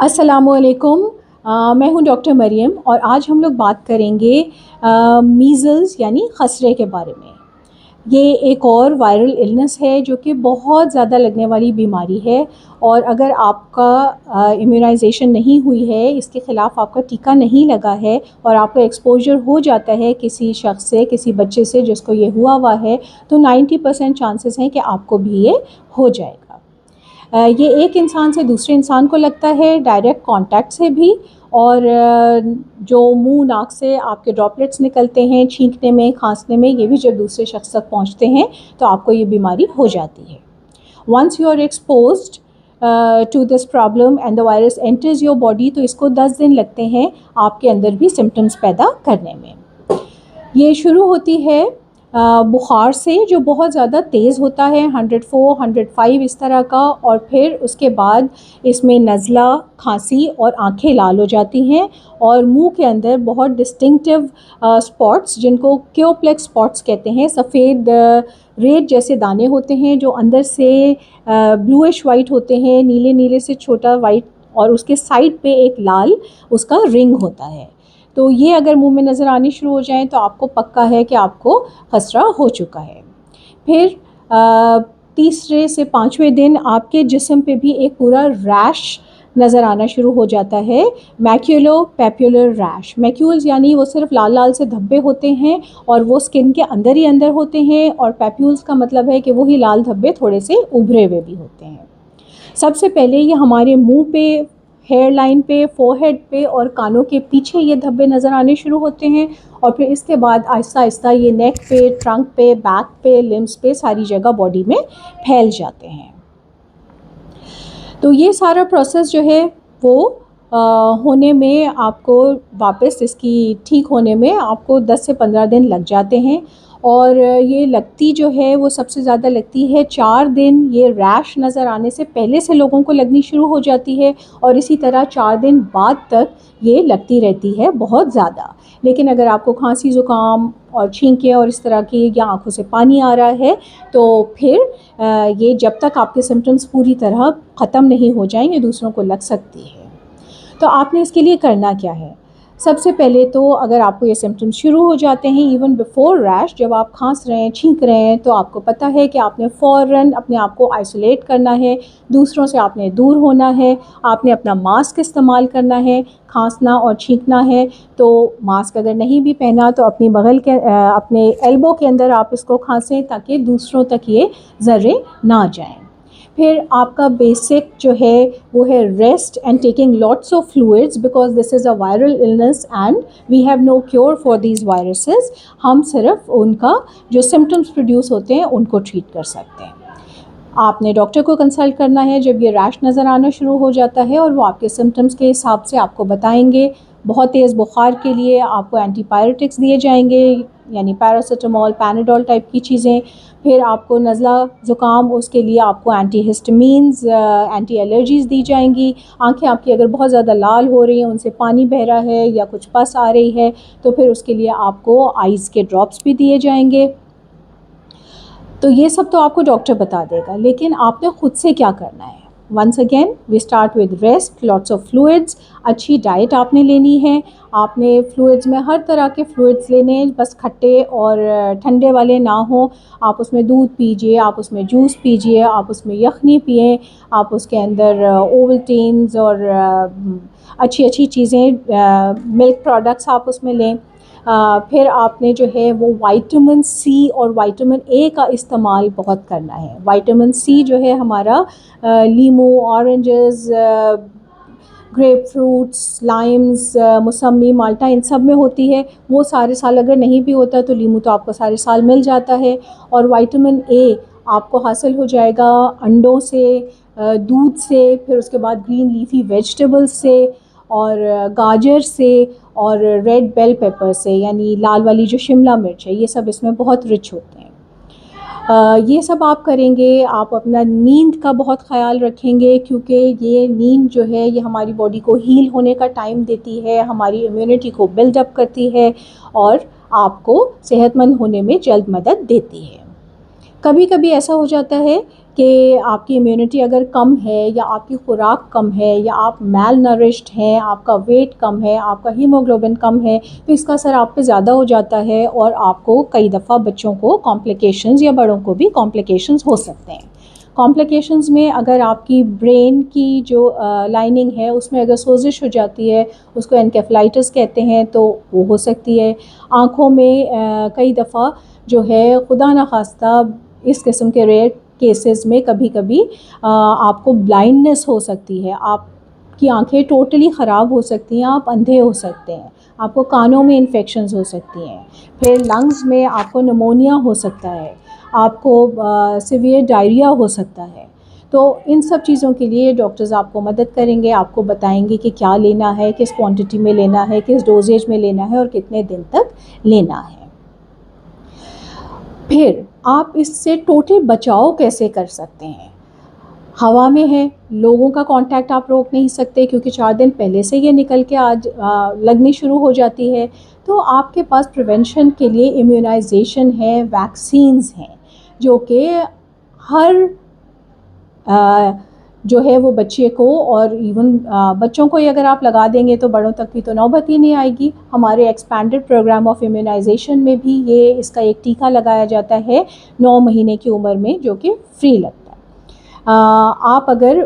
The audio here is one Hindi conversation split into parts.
अस्सलामुअलैकुम। मैं हूं डॉक्टर मरियम और आज हम लोग बात करेंगे मीज़ल्स यानी खसरे के बारे में। ये एक और वायरल इलनेस है जो कि बहुत ज़्यादा लगने वाली बीमारी है, और अगर आपका इम्यूनाइजेशन नहीं हुई है, इसके ख़िलाफ़ आपका टीका नहीं लगा है और आपका एक्सपोजर हो जाता है किसी शख्स से, किसी बच्चे से जिसको ये हुआ है, तो 90% चांसेस हैं कि आपको भी ये हो जाएगा। ये एक इंसान से दूसरे इंसान को लगता है, डायरेक्ट कांटेक्ट से भी, और जो मुंह नाक से आपके ड्रॉपलेट्स निकलते हैं छींकने में, खांसने में, ये भी जब दूसरे शख्स तक पहुंचते हैं तो आपको ये बीमारी हो जाती है। Once you are exposed to this problem and the virus enters your body, तो इसको 10 दिन लगते हैं आपके अंदर भी सिम्टम्स पैदा करने में। ये शुरू होती है बुखार से, जो बहुत ज़्यादा तेज़ होता है, 104, 105 इस तरह का, और फिर उसके बाद इसमें नज़ला, खांसी और आंखें लाल हो जाती हैं, और मुंह के अंदर बहुत डिस्टिंक्टिव स्पॉट्स, जिनको क्योप्लेक्स स्पॉट्स कहते हैं, सफ़ेद रेत जैसे दाने होते हैं जो अंदर से ब्लूइश वाइट होते हैं, नीले नीले से छोटा वाइट, और उसके साइड पे एक लाल उसका रिंग होता है। तो ये अगर मुंह में नज़र आनी शुरू हो जाए तो आपको पक्का है कि आपको खसरा हो चुका है। फिर तीसरे से पाँचवें दिन आपके जिस्म पे भी एक पूरा रैश नज़र आना शुरू हो जाता है, मैक्यूलो पैपुलर रैश। मैक्यूल्स यानी वो सिर्फ लाल लाल से धब्बे होते हैं और वो स्किन के अंदर ही अंदर होते हैं, और पैप्यूल्स का मतलब है कि वही लाल धब्बे थोड़े से उभरे हुए भी होते हैं। सबसे पहले ये हमारे मुंह पे, हेयर लाइन पे, फोरहेड पे और कानों के पीछे ये धब्बे नज़र आने शुरू होते हैं, और फिर इसके बाद आहिस्ता आहिस्ता ये नेक पे, ट्रंक पे, बैक पे, लिम्स पे, सारी जगह बॉडी में फैल जाते हैं। तो ये सारा प्रोसेस जो है वो होने में आपको, वापस इसकी ठीक होने में आपको 10 से 15 दिन लग जाते हैं, और ये लगती जो है वो सबसे ज़्यादा लगती है 4 दिन। ये रैश नज़र आने से पहले से लोगों को लगनी शुरू हो जाती है, और इसी तरह 4 दिन बाद तक ये लगती रहती है बहुत ज़्यादा। लेकिन अगर आपको खांसी, ज़ुकाम और छींकें और इस तरह की, या आँखों से पानी आ रहा है, तो फिर ये जब तक आपके सिम्टम्स पूरी तरह ख़त्म नहीं हो जाएं, ये दूसरों को लग सकती है। तो आपने इसके लिए करना क्या है? सबसे पहले तो अगर आपको ये सिम्टम्स शुरू हो जाते हैं इवन बिफोर रैश, जब आप खांस रहे हैं, छींक रहे हैं, तो आपको पता है कि आपने फ़ौरन अपने आप को आइसोलेट करना है, दूसरों से आपने दूर होना है, आपने अपना मास्क इस्तेमाल करना है। खांसना और छींकना है तो मास्क अगर नहीं भी पहना तो अपनी बगल के अपने एल्बो के अंदर आप इसको खांसें, ताकि दूसरों तक ये ज़र्रे ना जाएं। फिर आपका बेसिक जो है वो है rest and taking lots of fluids, because this is a viral illness and we have no cure for these viruses. हम सिर्फ उनका जो सिम्टम्स प्रोड्यूस होते हैं उनको ट्रीट कर सकते हैं। आपने डॉक्टर को कंसल्ट करना है जब ये रैश नज़र आना शुरू हो जाता है, और वो आपके सिम्टम्स के हिसाब से आपको बताएंगे। बहुत तेज़ बुखार के लिए आपको एंटीबायोटिक्स दिए जाएंगे, यानी पैरासीटामोल, पैनाडोल टाइप की चीज़ें। फिर आपको नज़ला, ज़ुकाम, उसके लिए आपको एंटीहिस्टामीन्स, एंटी एलर्जीज़ दी जाएंगी। आंखें आपकी अगर बहुत ज़्यादा लाल हो रही हैं, उनसे पानी बह रहा है या कुछ पस आ रही है, तो फिर उसके लिए आपको आइज़ के ड्रॉप्स भी दिए जाएंगे। तो ये सब तो आपको डॉक्टर बता देगा, लेकिन आपने ख़ुद से क्या करना है? Once again we start with rest, lots of fluids, अच्छी डाइट आपने लेनी है। आपने फ्लूइड्स में हर तरह के फ्लूइड्स लेने, बस खट्टे और ठंडे वाले ना हो। आप उसमें दूध पीजिए, आप उसमें जूस पीजिए, आप उसमें यखनी पिएँ, आप उसके अंदर ओवल्टीन्स और अच्छी अच्छी चीज़ें, मिल्क प्रोडक्ट्स आप उसमें लें। फिर आपने जो है वो विटामिन सी और विटामिन ए का इस्तेमाल बहुत करना है। विटामिन सी जो है हमारा लीमू, ऑरेंजेस, ग्रेप फ्रूट्स, लाइम्स, मौसमी, माल्टा, इन सब में होती है। वो सारे साल अगर नहीं भी होता तो लीमू तो आपको सारे साल मिल जाता है। और विटामिन ए आपको हासिल हो जाएगा अंडों से, दूध से, फिर उसके बाद ग्रीन लीफी वेजिटेबल्स से, और गाजर से, और रेड बेल पेपर से, यानी लाल वाली जो शिमला मिर्च है, ये सब इसमें बहुत रिच होते हैं। ये सब आप करेंगे। आप अपना नींद का बहुत ख़याल रखेंगे, क्योंकि ये नींद जो है ये हमारी बॉडी को हील होने का टाइम देती है, हमारी इम्यूनिटी को बिल्डअप करती है, और आपको सेहतमंद होने में जल्द मदद देती है। कभी कभी ऐसा हो जाता है कि आपकी इम्यूनिटी अगर कम है या आपकी खुराक कम है या आप मैल नरिश्ड हैं, आपका वेट कम है, आपका हीमोग्लोबिन कम है, तो इसका असर आप पे ज़्यादा हो जाता है और आपको कई दफ़ा बच्चों को कॉम्प्लिकेशंस या बड़ों को भी कॉम्प्लिकेशंस हो सकते हैं। कॉम्प्लिकेशंस में अगर आपकी ब्रेन की जो लाइनिंग है उसमें अगर सोजिश हो जाती है, उसको एनकेफलाइटिस कहते हैं, तो वो हो सकती है। आँखों में कई दफ़ा जो है खुदा न खास्ता इस किस्म के रेयर केसेस में कभी कभी आपको ब्लाइंडनेस हो सकती है, आपकी आंखें टोटली ख़राब हो सकती हैं, आप अंधे हो सकते हैं, आपको कानों में इन्फेक्शंस हो सकती हैं, फिर लंग्स में आपको निमोनिया हो सकता है, आपको सीवियर डायरिया हो सकता है। तो इन सब चीज़ों के लिए डॉक्टर्स आपको मदद करेंगे, आपको बताएंगे कि क्या लेना है, किस क्वांटिटी में लेना है, किस डोजेज में लेना है और कितने दिन तक लेना है। फिर आप इससे टोटल बचाव कैसे कर सकते हैं? हवा में है, लोगों का कांटेक्ट आप रोक नहीं सकते क्योंकि 4 दिन पहले से ये निकल के आज लगनी शुरू हो जाती है। तो आपके पास प्रिवेंशन के लिए इम्यूनाइजेशन है, वैक्सीन्स हैं, जो कि हर जो है वो बच्चे को और इवन बच्चों को ही अगर आप लगा देंगे तो बड़ों तक की तो नौबत ही नहीं आएगी। हमारे एक्सपैंडेड प्रोग्राम ऑफ इम्यूनाइजेशन में भी ये इसका एक टीका लगाया जाता है 9 महीने की उम्र में, जो कि फ्री लगता है। आप अगर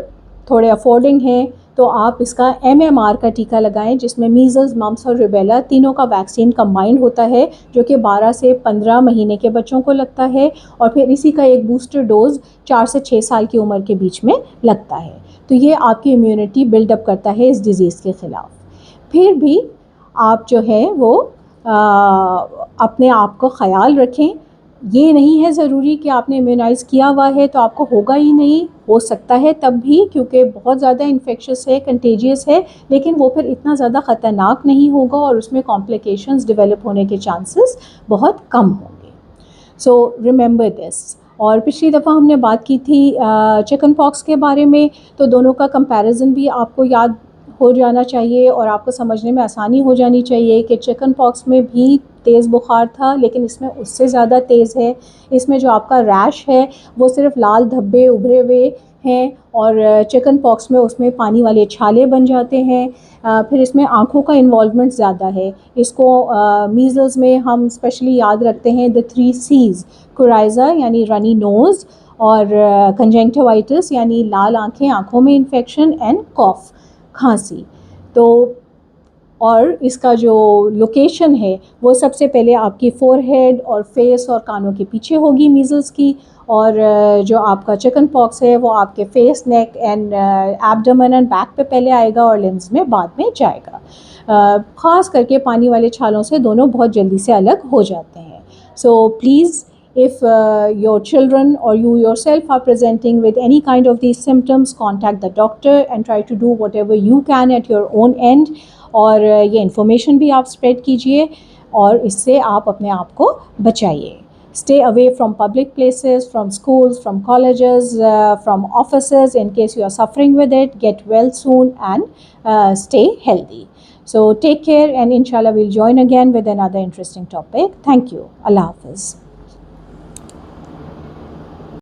थोड़े अफोर्डिंग हैं तो आप इसका MMR का टीका लगाएं, जिसमें मीज़ल्स, मम्प्स और रूबेला तीनों का वैक्सीन कंबाइंड होता है, जो कि 12 से 15 महीने के बच्चों को लगता है, और फिर इसी का एक बूस्टर डोज 4 से 6 साल की उम्र के बीच में लगता है। तो ये आपकी इम्यूनिटी बिल्डअप करता है इस डिज़ीज़ के ख़िलाफ़। फिर भी आप जो है वो अपने आप का ख़याल रखें। ये नहीं है ज़रूरी कि आपने इम्यूनाइज़ किया हुआ है तो आपको होगा ही नहीं, हो सकता है तब भी, क्योंकि बहुत ज़्यादा इन्फेक्शस है, कंटेजियस है, लेकिन वो फिर इतना ज़्यादा ख़तरनाक नहीं होगा और उसमें कॉम्प्लिकेशंस डेवलप होने के चांसेस बहुत कम होंगे। So remember this. और पिछली दफ़ा हमने बात की थी चिकन पॉक्स के बारे में, तो दोनों का कंपैरिजन भी आपको याद हो जाना चाहिए और आपको समझने में आसानी हो जानी चाहिए कि चिकन पॉक्स में भी तेज़ बुखार था, लेकिन इसमें उससे ज़्यादा तेज़ है। इसमें जो आपका रैश है वो सिर्फ लाल धब्बे उभरे हुए हैं, और चिकन पॉक्स में उसमें पानी वाले छाले बन जाते हैं। फिर इसमें आँखों का इन्वॉल्वमेंट ज़्यादा है। इसको मीज़ल्स में हम स्पेशली याद रखते हैं द 3 C's, कुराइज़ा यानी रनी नोज़, और कंजंक्टिवाइटिस यानी लाल आँखें, आँखों में इन्फेक्शन, एंड कॉफ, खांसी। तो और इसका जो लोकेशन है वो सबसे पहले आपकी फोरहेड और फेस और कानों के पीछे होगी मीज़ल्स की, और जो आपका चिकन पॉक्स है वो आपके face, neck and abdomen and back पे पहले आएगा और लिम्स में बाद में जाएगा। ख़ास करके पानी वाले छालों से दोनों बहुत जल्दी से अलग हो जाते हैं। So please, if your children or you yourself are presenting with any kind of these symptoms, contact the doctor and try to do whatever you can at your own end। और ये इन्फॉर्मेशन भी आप स्प्रेड कीजिए और इससे आप अपने आप को बचाइए। Stay away from public places, from schools, from colleges, from offices in case you are suffering with it. Get well soon and stay healthy. So take care, and inshallah we'll join again with another interesting topic. Thank you. Allah Hafiz.